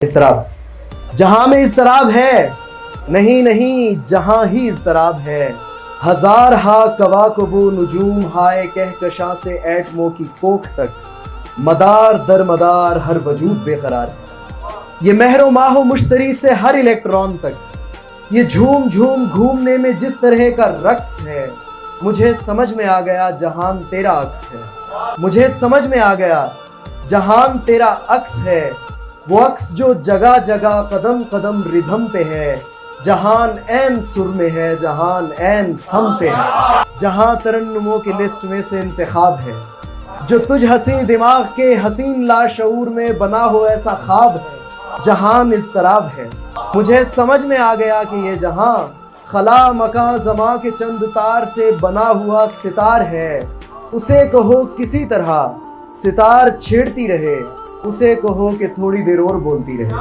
اضطراب جہاں میں اضطراب ہے، نہیں نہیں جہاں ہی اضطراب ہے۔ ہزار ہا کواکب و نجوم ہائے کہکشاں سے ایٹموں کی کوکھ تک، مدار در مدار ہر وجود بے قرار ہے۔ یہ مہر و ماہ و مشتری سے ہر الیکٹران تک، یہ جھوم جھوم گھومنے میں جس طرح کا رقص ہے، مجھے سمجھ میں آ گیا جہان تیرا عکس ہے۔ مجھے سمجھ میں آ گیا جہان تیرا عکس ہے، وہ عکس جو جگہ جگہ قدم قدم ردھم پہ ہے۔ جہان عین سر میں ہے، جہان عین سم پہ ہے۔ جہاں ترنموں کی لسٹ میں سے انتخاب ہے، جو تجھ حسین دماغ کے حسین لاشعور میں بنا ہو ایسا خواب ہے۔ جہان اضطراب ہے، مجھے سمجھ میں آ گیا کہ یہ جہاں خلا مکاں زماں کے چند تار سے بنا ہوا ستار ہے۔ اسے کہو کسی طرح ستار چھیڑتی رہے، اسے کہو کہ تھوڑی دیر اور بولتی رہے۔